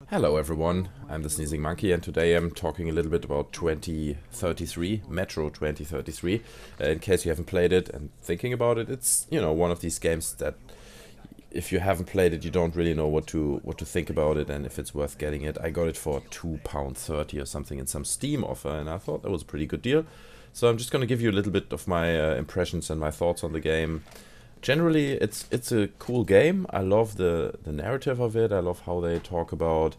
Hello everyone, I'm the Sneezing Monkey and today I'm talking a little bit about 2033, Metro 2033. In case you haven't played it and thinking about it, it's, one of these games that if you haven't played it, you don't really know what to think about it and if it's worth getting it. I got it for £2.30 or something in some Steam offer and I thought that was a pretty good deal. So I'm just going to give you a little bit of my impressions and my thoughts on the game. Generally, it's a cool game. I love the narrative of it. I love how they talk about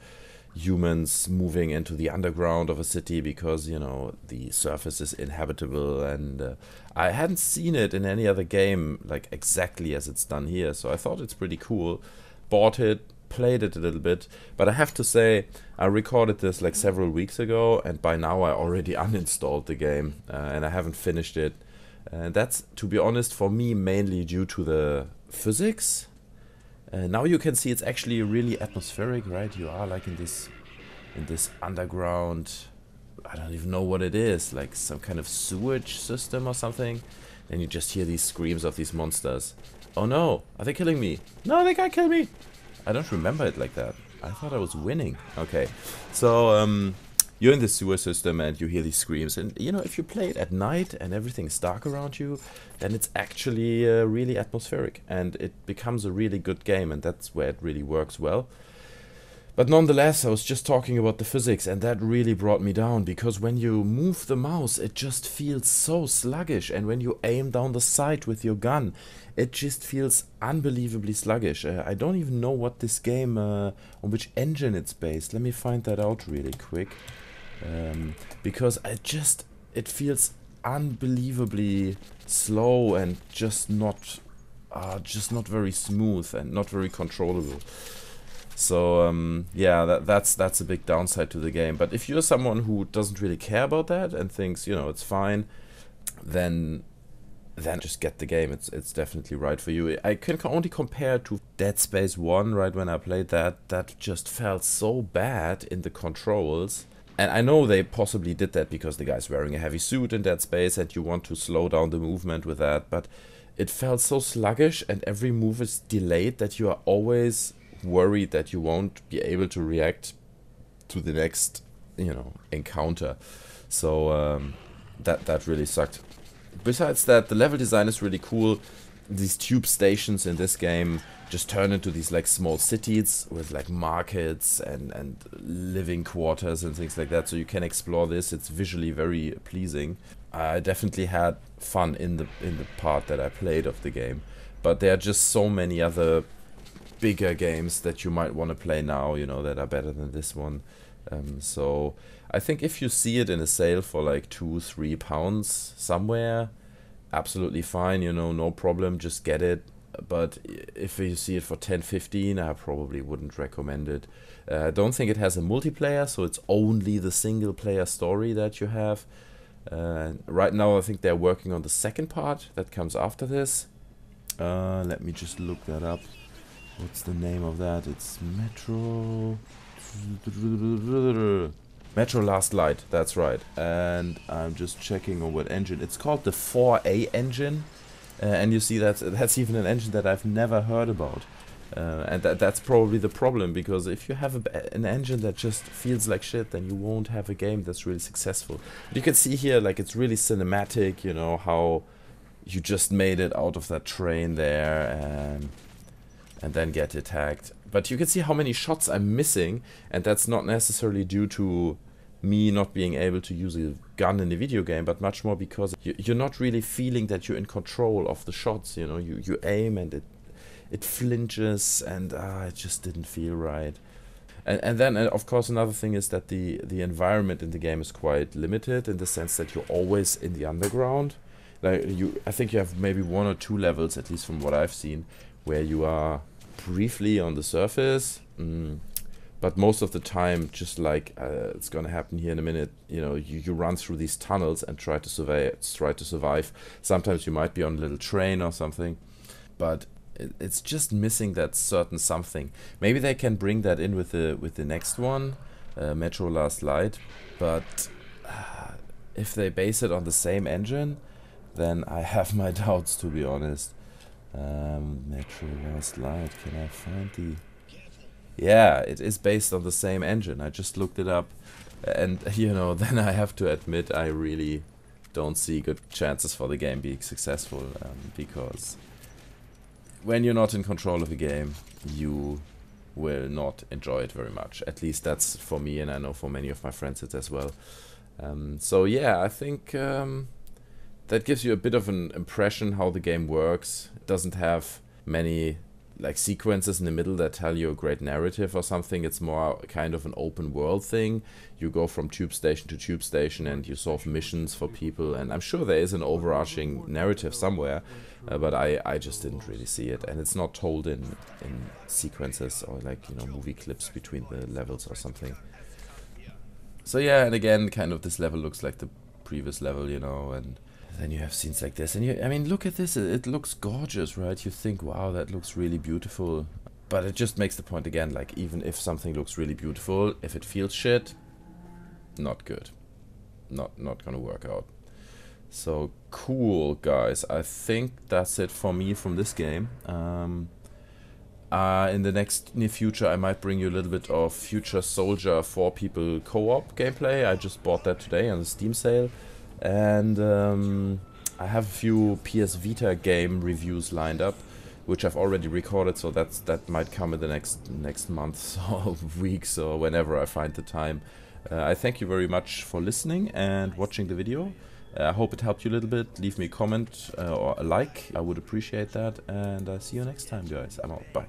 humans moving into the underground of a city because, the surface is inhabitable. And I hadn't seen it in any other game, like exactly as it's done here. So I thought it's pretty cool. Bought it, played it a little bit. But I have to say, I recorded this like several weeks ago. And by now I already uninstalled the game. And I haven't finished it. And that's, to be honest, for me mainly due to the physics. Now you can see it's actually really atmospheric, right? You are like in this underground, I don't even know what it is, like some kind of sewage system or something. And you just hear these screams of these monsters. Oh no, are they killing me? No, they can't kill me. I don't remember it like that. I thought I was winning. Okay, so you're in the sewer system and you hear these screams, and if you play it at night and everything's dark around you, then it's actually really atmospheric and it becomes a really good game, and that's where it really works well. But nonetheless, I was just talking about the physics and that really brought me down, because when you move the mouse it just feels so sluggish, and when you aim down the sight with your gun it just feels unbelievably sluggish. I don't even know what this game, on which engine it's based. Let me find that out really quick. Because it feels unbelievably slow and just not very smooth and not very controllable. So yeah, that's a big downside to the game. But if you're someone who doesn't really care about that and thinks it's fine, then just get the game. It's definitely right for you. I can only compare to Dead Space 1, right? When I played that just felt so bad in the controls. And I know they possibly did that because the guy's wearing a heavy suit in Dead Space and you want to slow down the movement with that, but it felt so sluggish and every move is delayed that you are always worried that you won't be able to react to the next, encounter. So that really sucked. Besides that, the level design is really cool. These tube stations in this game just turn into these like small cities with like markets and living quarters and things like that, so you can explore this. It's visually very pleasing. I definitely had fun in the part that I played of the game, but there are just so many other bigger games that you might want to play now, that are better than this one. So I think if you see it in a sale for like £2-3 somewhere, absolutely fine, no problem, just get it. But if you see it for 10-15, I probably wouldn't recommend it. I don't think it has a multiplayer, so it's only the single player story that you have. Right now I think they're working on the second part that comes after this. Let me just look that up. What's the name of that? It's Metro Last Light, that's right. And I'm just checking on what engine. It's called the 4A engine. And you see that's even an engine that I've never heard about. And that's probably the problem, because if you have an engine that just feels like shit, then you won't have a game that's really successful. But you can see here, like, it's really cinematic, how you just made it out of that train there and then get attacked. But you can see how many shots I'm missing, and that's not necessarily due to me not being able to use a gun in a video game, but much more because you're not really feeling that you're in control of the shots. You aim and it flinches, and it just didn't feel right. And then of course another thing is that the environment in the game is quite limited, in the sense that you're always in the underground. Like I think you have maybe 1 or 2 levels, at least from what I've seen, where you are briefly on the surface. But most of the time, just like it's gonna happen here in a minute, you run through these tunnels and try to survive. Sometimes you might be on a little train or something, but it's just missing that certain something. Maybe they can bring that in with the next one, Metro Last Light. But if they base it on the same engine, then I have my doubts, to be honest. Metro Last Light. Can I find the Yeah, it is based on the same engine. I just looked it up, and you know, then I have to admit I really don't see good chances for the game being successful, because when you're not in control of the game, you will not enjoy it very much. At least that's for me, and I know for many of my friends it's as well. So yeah, I think that gives you a bit of an impression how the game works. It doesn't have many like sequences in the middle that tell you a great narrative or something. It's more kind of an open world thing. You go from tube station to tube station and you solve missions for people, and I'm sure there is an overarching narrative somewhere, but I just didn't really see it, and it's not told in sequences or like, you know, movie clips between the levels or something. So yeah, and again, kind of this level looks like the previous level, you know, and then you have scenes like this, and I mean, look at this, it looks gorgeous, right? You think, wow, that looks really beautiful, but it just makes the point again, like, even if something looks really beautiful, if it feels shit, not good. Not gonna work out. So, cool, guys. I think that's it for me from this game. In the next near future, I might bring you a little bit of Future Soldier 4 people co-op gameplay. I just bought that today on the Steam sale. And I have a few PS Vita game reviews lined up, which I've already recorded, so that might come in the next months or weeks or whenever I find the time. I thank you very much for listening and watching the video. I hope it helped you a little bit. Leave me a comment or a like, I would appreciate that, and see you next time, guys. I'm out. Bye.